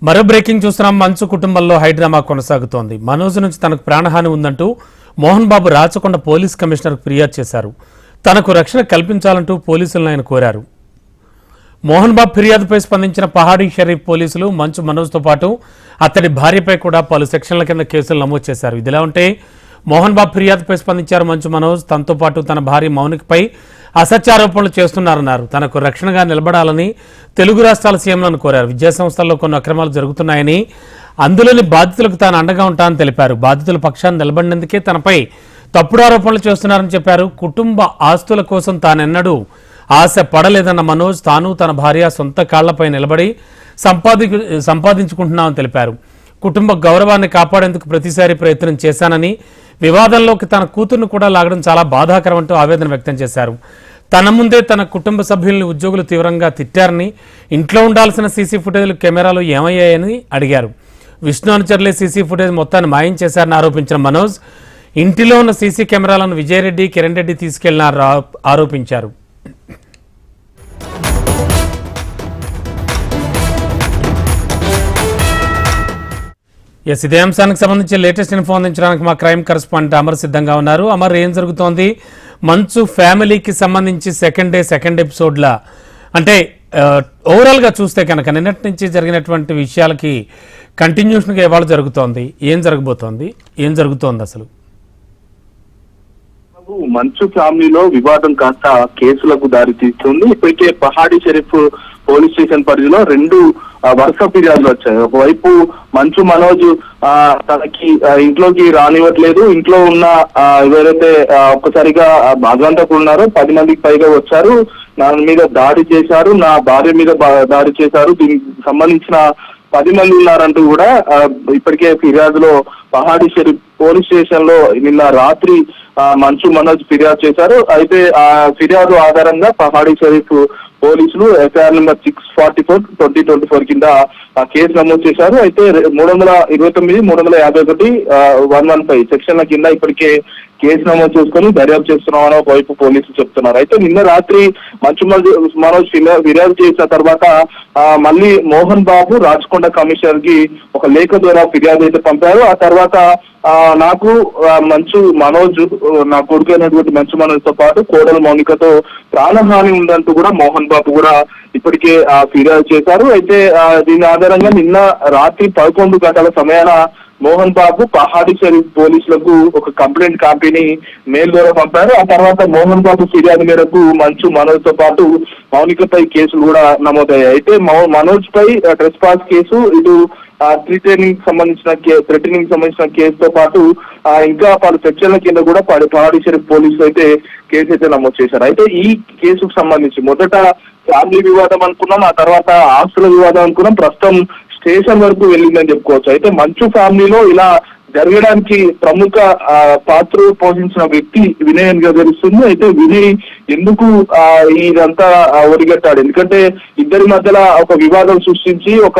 మరో బ్రేకింగ్ చూస్తున్నాం. మంచు కుటుంబంలో హైడ్రామా కొనసాగుతోంది. మనోజ్ నుంచి తనకు ప్రాణహాని ఉందంటూ మోహన్ బాబు రాచకొండ పోలీస్ కమిషనర్కు ఫిర్యాదు చేశారు. తనకు రక్షణ కల్పించాలంటూ పోలీసులను ఆయన కోరారు. మోహన్ బాబు ఫిర్యాదుపై స్పందించిన పహాడీ షరీఫ్ పోలీసులు మంచు మనోజ్తో పాటు అతడి భార్యపై కూడా పలు సెక్షన్ల కింద కేసులు నమోదు చేశారు. ఇదిలా ఉంటే మోహన్ బాబు ఫిర్యాదుపై స్పందించారు మంచు మనోజ్. తనతో పాటు తన భార్య మౌనికపై అసత్యారోపణలు చేస్తున్నారన్నారు. తనకు రక్షణగా నిలబడాలని తెలుగు రాష్ట్రాల సీఎంలను కోరారు. విద్యాసంస్థల్లో కొన్ని అక్రమాలు జరుగుతున్నాయని, అందులోని బాధితులకు తాను అండగా ఉంటానని తెలిపారు. బాధితుల పక్షాన్ని నిలబడినందుకే తనపై తప్పుడు ఆరోపణలు చేస్తున్నారని చెప్పారు. కుటుంబ ఆస్తుల కోసం తానెన్నడూ ఆశ పడలేదన్న మనోజ్ తాను తన భార్య సొంత కాళ్లపై నిలబడి సంపాదించుకుంటున్నామని తెలిపారు. కుటుంబ గౌరవాన్ని కాపాడేందుకు ప్రతిసారి ప్రయత్నం చేశానని, వివాదంలోకి తన కూతురును కూడా లాగడం చాలా బాధాకరం అంటూ ఆవేదన వ్యక్తం చేశారు. తన ముందే తన కుటుంబ సభ్యుల్ని ఉద్యోగులు తీవ్రంగా తిట్టారని, ఇంట్లో ఉండాల్సిన సీసీ ఫుటేజ్లు కెమెరాలు ఏమయ్యాయని అడిగారు. విష్ణు అనుచరులే సీసీ ఫుటేజ్ మొత్తాన్ని మాయం చేశారని ఆరోపించిన మనోజ్ ఇంటిలో ఉన్న సీసీ కెమెరాలను విజయరెడ్డి, కిరణ్ రెడ్డి తీసుకెళ్లినారని ఆరోపించారు. ఇదే అంశానికి సంబంధించి లేటెస్ట్ ఇన్ఫో అందించడానికి మా క్రైమ్ కరెస్పాండెంట్ అమర్ సిద్ధంగా ఉన్నారు. అమర్, ఏం జరుగుతోంది? మంచు ఫ్యామిలీకి సంబంధించి సెకండ్ ఎపిసోడ్లా అంటే ఓవరాల్గా చూస్తే కనుక నిన్నటి నుంచి జరిగినటువంటి విషయాలకి కంటిన్యూషన్గా ఇవాళ జరుగుతోంది. ఏం జరుగుతోంది అసలు? మంచు ఫ్యామిలీలో వివాదం కాస్త కేసులకు దారి తీస్తుంది. ఇప్పటికే పహాడీ షరీఫ్ పోలీస్ స్టేషన్ పరిధిలో 2 వరుస ఫిర్యాదులు వచ్చాయి. ఒకవైపు మంచు మనోజ్ తనకి ఇంట్లోకి రానివ్వట్లేదు, ఇంట్లో ఉన్న ఎవరైతే ఒక్కసారిగా భగవంతకులు ఉన్నారో 10 మందికి పైగా వచ్చారు, నా మీద దాడి చేశారు, నా భార్య మీద దాడి చేశారు, దీనికి సంబంధించిన 10 మంది ఉన్నారంటూ కూడా ఇప్పటికే ఫిర్యాదులో పహాడీ షరీఫ్ పోలీస్ స్టేషన్ లో నిన్న రాత్రి మంచు మనోజ్ ఫిర్యాదు చేశారు. అయితే ఆ ఫిర్యాదు ఆధారంగా పహాడీ షరీఫ్ పోలీసులు ఎఫ్ఐఆర్ నెంబర్ 644/2024 కింద కేసు నమోదు చేశారు. అయితే 329, 351, 115 సెక్షన్ల కింద ఇప్పటికే కేసు నమోదు చేసుకుని దర్యాప్తు చేస్తున్నామని ఒకవైపు పోలీసులు చెప్తున్నారు. అయితే నిన్న రాత్రి మంచు మనోజ్ ఫిర్యాదు చేసిన తర్వాత మళ్ళీ మోహన్ బాబు రాచకొండ కమిషనర్ కి ఒక లేఖ ద్వారా ఫిర్యాదు అయితే పంపారు. ఆ తర్వాత నాకు మంచు మనోజ్, నా కొడుకు అయినటువంటి మంచు మనోజ్ తో పాటు కోడలు మౌనికతో ప్రాణహాని ఉందంటూ కూడా మోహన్ బాబు కూడా ఇప్పటికే ఫిర్యాదు చేశారు. అయితే దీని ఆధారంగా నిన్న రాత్రి 11 గంటల సమయాన మోహన్ బాబు పహాడీ షరీఫ్ పోలీసులకు ఒక కంప్లైంట్ కాపీని మెయిల్ ద్వారా పంపారు. ఆ తర్వాత మోహన్ బాబు ఫిర్యాదు మేరకు మంచు మనోజ్ తో పాటు మౌనికపై కేసులు కూడా నమోదయ్యాయి. అయితే మనోజ్ పై ట్రెస్పాస్ కేసు, ఇటు థ్రెటనింగ్ సంబంధించిన కేసుతో పాటు ఇంకా పలు సెక్షన్ల కింద కూడా పహాడీ షరీఫ్ పోలీసులు అయితే కేసు అయితే నమోదు చేశారు. అయితే ఈ కేసుకు సంబంధించి మొదట ఫ్యామిలీ వివాదం అనుకున్నాం, ఆ తర్వాత ఆస్తుల వివాదం అనుకున్నాం, ప్రస్తుతం స్టేషన్ వరకు వెళ్ళిందని చెప్పుకోవచ్చు. అయితే మంచు ఫ్యామిలీలో ఇలా జరగడానికి ప్రముఖ పాత్ర పోషించిన వ్యక్తి వినయ్ గా తెలుస్తుంది. అయితే వినయ్ ఎందుకు ఇదంతా ఒడిగట్టాడు? ఎందుకంటే ఇద్దరి మధ్యలో ఒక వివాదం సృష్టించి ఒక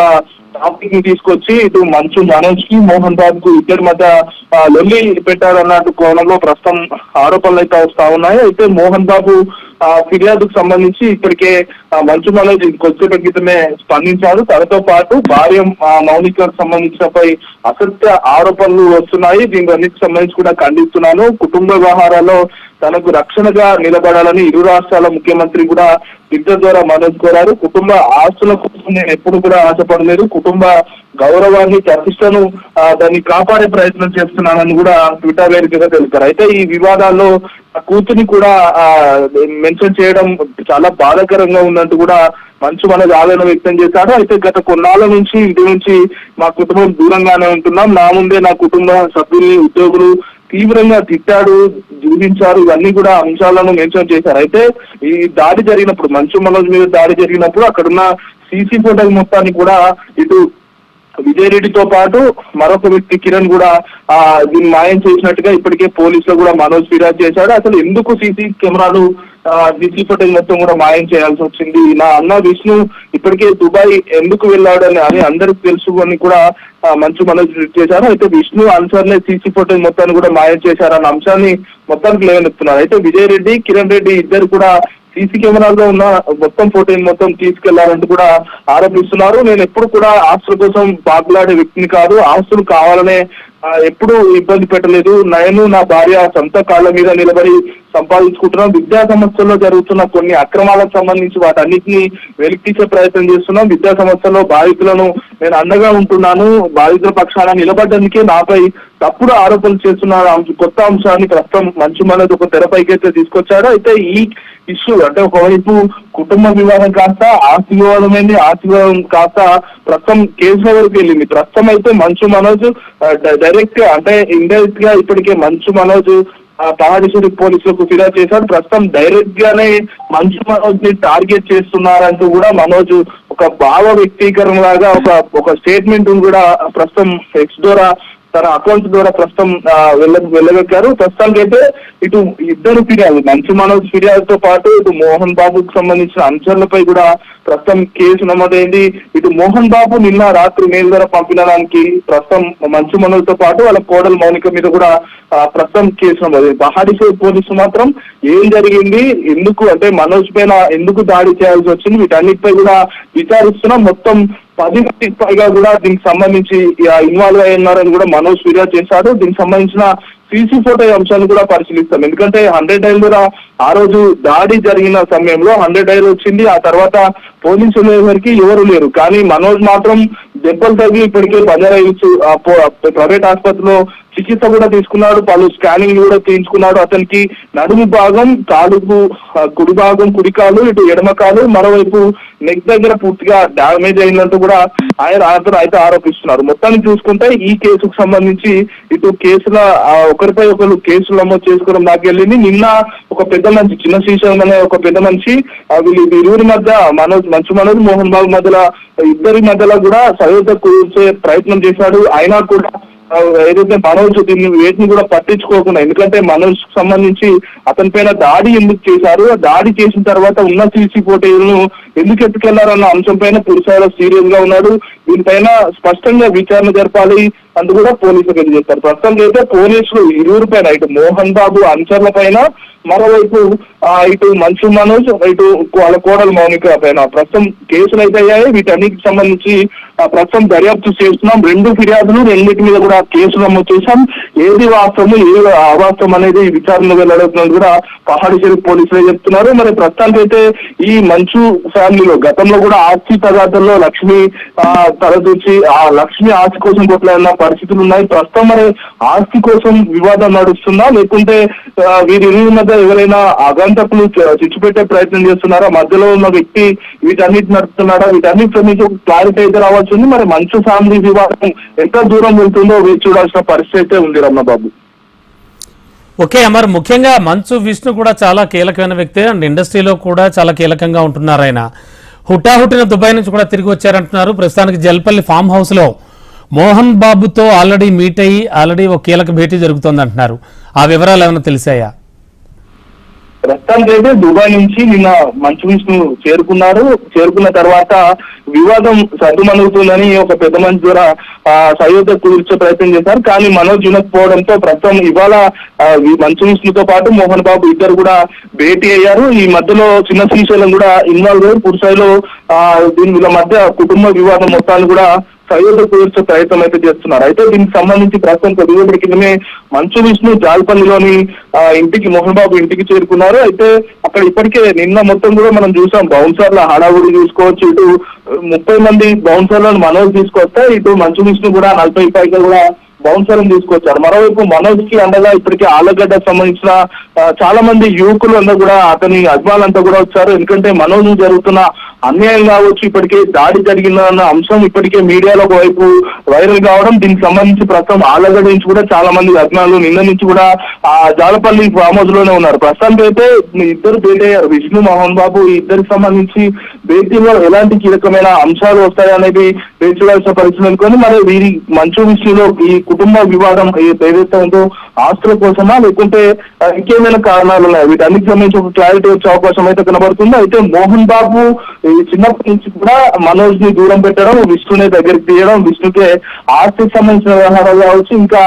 టాపిక్ ని తీసుకొచ్చి ఇటు మంచు మనోజ్ కి, మోహన్ బాబుకు ఇద్దరి మధ్య లొల్లి పెట్టారన్నట్టు కోణంలో ప్రస్తుతం ఆరోపణలు అయితే వస్తా ఉన్నాయి. అయితే మోహన్ బాబు ఫిర్యాదుకు సంబంధించి ఇప్పటికే మంచు మనోజ్ కొద్దిసేపటి క్రితమే స్పందించారు. తనతో పాటు భార్య మౌనికకు సంబంధించినపై అసత్య ఆరోపణలు వస్తున్నాయి, దీనికి అన్నిటికి సంబంధించి కూడా ఖండిస్తున్నాను, కుటుంబ వ్యవహారాల్లో తనకు రక్షణగా నిలబడాలని ఇరు రాష్ట్రాల ముఖ్యమంత్రి కూడా ట్విట్టర్ ద్వారా మనోజ్ కోరారు. కుటుంబ ఆస్తుల కోసం నేను ఎప్పుడు కూడా ఆశపడలేదు, కుటుంబ గౌరవాన్ని, ప్రతిష్టను దాన్ని కాపాడే ప్రయత్నం చేస్తున్నానని కూడా ట్విట్టర్ వేదికగా తెలిపారు. అయితే ఈ వివాదాల్లో కూతుని కూడా మెన్షన్ చేయడం చాలా బాధాకరంగా ఉందంటూ కూడా మంచు మనోజ్ ఆవేదన వ్యక్తం చేశారు. అయితే గత కొన్నాళ్ళ నుంచి ఇంటి నుంచి మా కుటుంబం దూరంగానే ఉంటున్నాం, నా ముందే నా కుటుంబ సభ్యుల్ని, ఉద్యోగులు తీవ్రంగా తిట్టాడు, జీవించారు, ఇవన్నీ కూడా అంశాలను మెన్షన్ చేశారు. అయితే ఈ దాడి జరిగినప్పుడు, మంచు మనోజ్ మీద దాడి జరిగినప్పుడు అక్కడున్న సీసీ ఫోటోల మొత్తాన్ని కూడా ఇటు విజయరెడ్డితో పాటు మరొక వ్యక్తి కిరణ్ కూడా దీన్ని మాయం చేసినట్టుగా ఇప్పటికే పోలీసులు కూడా మనోజ్ ఫిర్యాదు చేశాడు. అసలు ఎందుకు సీసీ కెమెరాలు సీసీ ఫోటోలు మొత్తం కూడా మాయం చేయాల్సి వచ్చింది, నా అన్న విష్ణు ఇప్పటికే దుబాయ్ ఎందుకు వెళ్ళాడు అని అందరికి తెలుసు అని కూడా మంచు మనోజ్ చేశారు. అయితే విష్ణు అనుసరణ సీసీ ఫోటోలు మొత్తాన్ని కూడా మాయం చేశారన్న అంశాన్ని మొత్తానికి లేవనెత్తున్నారు. అయితే విజయరెడ్డి, కిరణ్ రెడ్డి ఇద్దరు కూడా సీసీ కెమెరాల్లో ఉన్న మొత్తం ఫోటోని మొత్తం తీసుకెళ్లారంటూ కూడా ఆరోపిస్తున్నారు. నేను ఎప్పుడు కూడా ఆస్తుల కోసం పాకులాడే వ్యక్తిని కాదు, ఆస్తులు కావాలనే ఎప్పుడు ఇబ్బంది పెట్టలేదు. నేను నా భార్య సొంత కాళ్ళ మీద నిలబడి సంపాదించుకుంటున్నాం. విద్యా సంస్థల్లో జరుగుతున్న కొన్ని అక్రమాలకు సంబంధించి వాటన్నిటిని వెలికితీసే ప్రయత్నం చేస్తున్నాం. విద్యా సంస్థల్లో బాధితులను నేను అండగా ఉంటున్నాను. బాధితుల పక్షాన నిలబడ్డందుకే నాపై తప్పుడు ఆరోపణలు చేస్తున్న కొత్త అంశాన్ని ప్రస్తుతం మంచు మనోజ్ ఒక తెరపైకి అయితే తీసుకొచ్చాడు. అయితే ఈ ఇష్యూ అంటే ఒకవైపు కుటుంబ వివాదం కాస్త ఆస్తి వివాదమైంది, ఆస్తి వివాదం కాస్త ప్రస్తుతం కేసుల వరకు వెళ్ళింది. ప్రస్తుతం అయితే మంచు మనోజ్ డైరెక్ట్ గా అంటే ఇండైరెక్ట్ గా ఇప్పటికే మంచు మనోజ్ పహాడేశ్వరి పోలీసులకు ఫిర్యాదు చేశాడు. ప్రస్తుతం డైరెక్ట్ గానే మంచు మనోజ్ ని టార్గెట్ చేస్తున్నారంటూ కూడా మనోజ్ ఒక భావ వ్యక్తీకరణ లాగా ఒక స్టేట్మెంట్ కూడా ప్రస్తుతం ఎక్స్ ద్వారా తన అకౌంట్ ద్వారా ప్రస్తుతం వెళ్ళగక్కారు. ప్రస్తుతానికి అయితే ఇటు ఇద్దరు ఫిర్యాదు, మంచు మనోజ్ ఫిర్యాదుతో పాటు ఇటు మోహన్ బాబుకు సంబంధించిన అంశాలపై కూడా ప్రస్తుతం కేసు నమోదైంది. ఇటు మోహన్ బాబు నిన్న రాత్రి మెయిల్ ద్వారా పంపిన దానికి ప్రస్తుతం మంచు మనోజ్ తో పాటు వాళ్ళ కోడలు మౌనిక మీద కూడా ప్రస్తుతం కేసు నమోదైంది. పహాడేశ్వరి పోలీసులు మాత్రం ఏం జరిగింది, ఎందుకు అంటే మనోజ్ పైన ఎందుకు దాడి చేయాల్సి వచ్చింది, వీటన్నిటిపై కూడా విచారిస్తున్నాం. మొత్తం 10 మందికి పైగా కూడా దీనికి సంబంధించి ఇన్వాల్వ్ అయి ఉన్నారని కూడా మనోజ్ ఫిర్యాదు చేశాడు. దీనికి సంబంధించిన సీసీ ఫోటో అంశాన్ని కూడా పరిశీలిస్తాం. ఎందుకంటే 100 డైల్ ద్వారా ఆ రోజు దాడి జరిగిన సమయంలో 100 డైల్ వచ్చింది. ఆ తర్వాత పోలీసులు ఎవరికి ఎవరు లేరు, కానీ మనోజ్ మాత్రం దెబ్బలు తగ్గి ఇప్పటికే బంజారాహిల్స్ ప్రైవేట్ ఆసుపత్రిలో చికిత్స కూడా తీసుకున్నాడు. పలు స్కానింగ్ కూడా చేయించుకున్నాడు. అతనికి నడుము భాగం, కాలుకు కుడి భాగం, కుడి కాలు, ఇటు ఎడమ కాలు, మరోవైపు నెక్ దగ్గర పూర్తిగా డ్యామేజ్ అయినట్టు కూడా ఆయన అయితే ఆరోపిస్తున్నారు. మొత్తాన్ని చూసుకుంటే ఈ కేసుకు సంబంధించి ఇటు కేసుల ఒకరిపై ఒకరు కేసులు నమోదు చేసుకోవడం దాకా వెళ్ళింది. నిన్న ఒక పెద్ద మనిషి, చిన్న శ్రీశైలం అనే ఒక పెద్ద మనిషి వీరి మధ్య మంచు మనోజ్ మోహన్ బాబు మధ్యలో ఇద్దరి మధ్యలో కూడా సయోధ్య కూర్చే ప్రయత్నం చేశాడు. అయినా కూడా ఏదైతే మనోజ్ దీన్ని వేటిని కూడా పట్టించుకోకుండా, ఎందుకంటే మనోజ్ సంబంధించి అతని పైన దాడి ఎందుకు చేశారు, దాడి చేసిన తర్వాత ఉన్న సీసీ ఫోటోలను ఎందుకు ఎత్తుకెళ్లారన్న అంశం పైన పురుషాల సీరియస్ గా ఉన్నాడు. దీనిపైన స్పష్టంగా విచారణ జరపాలి అందు కూడా పోలీసులకు తెలియజేస్తారు. ప్రస్తుతం అయితే పోలీసులు ఇరువురు పైన, ఇటు మోహన్ బాబు అనుచరుల పైన, మరోవైపు ఇటు మంచు మనోజ్, ఇటు వాళ్ళ కోడలు మౌనిక పైన ప్రస్తుతం కేసులు అయితే అయ్యాయి. వీటన్నిటికి సంబంధించి ప్రస్తుతం దర్యాప్తు చేస్తున్నాం. 2 ఫిర్యాదులు, రెండింటి మీద కూడా కేసులు నమోదు చేశాం. ఏది వాస్తవం ఏది అవాస్తవం అనేది విచారణ వెల్లడవుతుందని కూడా పహాడేశ్వరి పోలీసులే చెప్తున్నారు. మరి ప్రస్తుతానికి అయితే ఈ మంచు ఫ్యామిలీలో గతంలో కూడా ఆస్తి తగాదాల్లో లక్ష్మి తలదూర్చి ఆ లక్ష్మి ఆస్తి కోసం కొట్లాడిన పరిస్థితులు ఉన్నాయి. ప్రస్తుతం మరి ఆస్తి కోసం వివాదం నడుస్తుందా, లేకుంటే వీరిరువురి మధ్య ఎవరైనా అగంతకులు చిచ్చుపెట్టే ప్రయత్నం చేస్తున్నారా, మధ్యలో ఉన్న వ్యక్తి వీటన్నిటి నడుపుతున్నాడా, వీటన్నిటి నుంచి ఒక క్లారిటీ అయితే రావాల్సి ఉంది. మరి మంచు ఫ్యామిలీ వివాదం ఎంత దూరం వెళ్తుందో వేచి చూడాల్సిన పరిస్థితి అయితే ఉంది రమణబాబు. ఓకే అమర్, ముఖ్యంగా మంచు విష్ణు కూడా చాలా కీలకమైన వ్యక్తి అండ్ ఇండస్ట్రీలో కూడా చాలా కీలకంగా ఉంటున్నారు. ఆయన హుటాహుటిన దుబాయ్ నుంచి కూడా తిరిగి వచ్చారంటున్నారు. ప్రస్తుతానికి జల్పల్లి ఫామ్ హౌస్ లో మోహన్ బాబుతో ఆల్రెడీ మీట్ అయ్యి ఆల్రెడీ ఒక కీలక భేటీ జరుగుతోంది అంటున్నారు. ఆ వివరాలు ఏమైనా తెలిసాయా? ప్రస్తుతానికి అయితే దుబాయ్ నుంచి నిన్న మంచు విష్ణు చేరుకున్న తర్వాత వివాదం సద్దుమణుగుతుందని ఒక పెద్ద మనిషి ద్వారా సయోధ్య కుదిర్చే ప్రయత్నం చేశారు. కానీ మనోజ్ వినకపోవడంతో ప్రస్తుతం ఇవాళ మంచు విష్ణుతో పాటు మోహన్ బాబు ఇద్దరు కూడా భేటీ అయ్యారు. ఈ మధ్యలో చిన్న శ్రీశైలం కూడా ఇన్వాల్వ్ అయ్యి పూర్తిస్థాయిలో వీళ్ళ మధ్య కుటుంబ వివాదం మొత్తాన్ని కూడా సయోధ్య కుదిర్చే ప్రయత్నం అయితే చేస్తున్నారు. అయితే దీనికి సంబంధించి ప్రస్తుతం కొద్దిసేపటి కిందమే మంచు విష్ణు జాల్పల్లిలోని ఇంటికి, మోహన్ బాబు ఇంటికి చేరుకున్నారు. అయితే అక్కడ ఇప్పటికే నిన్న మొత్తం కూడా మనం చూసాం, బౌన్సర్ల హడావుడి చూసుకోవచ్చు. ఇటు 30 మంది బౌన్సర్లను మనోజ్ తీసుకొస్తే ఇటు మంచు విష్ణు కూడా 40 పైగా కూడా బౌన్సర్లను తీసుకొచ్చారు. మరోవైపు మనోజ్ కి అండగా ఇప్పటికే ఆలగడ్డకు సంబంధించిన చాలా మంది యువకులు అందరూ కూడా అతని అభిమానులంతా కూడా వచ్చారు. ఎందుకంటే మనోజ్ జరుగుతున్న అన్యాయం కావచ్చు, ఇప్పటికే దాడి జరిగిందన్న అంశం ఇప్పటికే మీడియాలో ఒకవైపు వైరల్ కావడం, దీనికి సంబంధించి ప్రస్తుతం ఆలగడ్డ నుంచి కూడా చాలా మంది అభిమానులు నిన్న నుంచి కూడా ఆ జాలపల్లి ఫామ్ హౌస్ లోనే ఉన్నారు. ప్రస్తుతానికి అయితే ఇద్దరు భేటీ అయ్యారు, విష్ణు మోహన్ బాబు. ఈ ఇద్దరికి సంబంధించి భేటీలో ఎలాంటి కీలకమైన అంశాలు వస్తాయనేది వేచి చూడాల్సిన పరిస్థితి అనుకొని, మరి వీరి మంచు విష్ణులో ఈ కుటుంబ వివాదం ఏదైతే ఉందో ఆస్తుల కోసమా లేకుంటే ఇంకేమైనా కారణాలు ఉన్నాయి, వీటన్నిటికి సంబంధించి ఒక క్లారిటీ వచ్చే అవకాశం అయితే కనబడుతుంది. అయితే మోహన్ బాబు ఈ చిన్నప్పటి నుంచి కూడా మనోజ్ ని దూరం పెట్టడం, విష్ణుని దగ్గరికి తీయడం, విష్ణుకే ఆస్తికి సంబంధించిన వ్యవహారాలు కావచ్చు, ఇంకా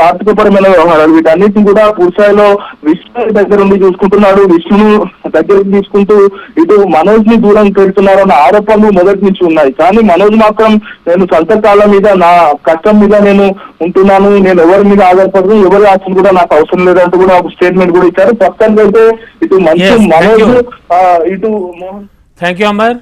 ఆర్థికపరమైన వ్యవహారాలు, వీటన్నిటిని కూడా పూర్తిస్థాయిలో విష్ణు దగ్గర ఉండి చూసుకుంటున్నాడు. విష్ణును దగ్గరికి తీసుకుంటూ ఇటు మనోజ్ ని దూరం పెడుతున్నారన్న ఆరోపణలు మొదటి నుంచి ఉన్నాయి. కానీ మనోజ్ మాత్రం నేను సొంత కాళ్ళ మీద, నా కష్టం మీద నేను ఉంటున్నాను, నేను ఎవరి మీద ఆధారపడదు, ఎవరి ఆస్తులు కూడా నాకు అవసరం లేదంటూ కూడా ఒక స్టేట్మెంట్ కూడా ఇచ్చారు. ప్రస్తుతానికి అయితే ఇటు మంచి Yes, thank మనోజ్ you. ఇటు మోహన్. Thank you Amar.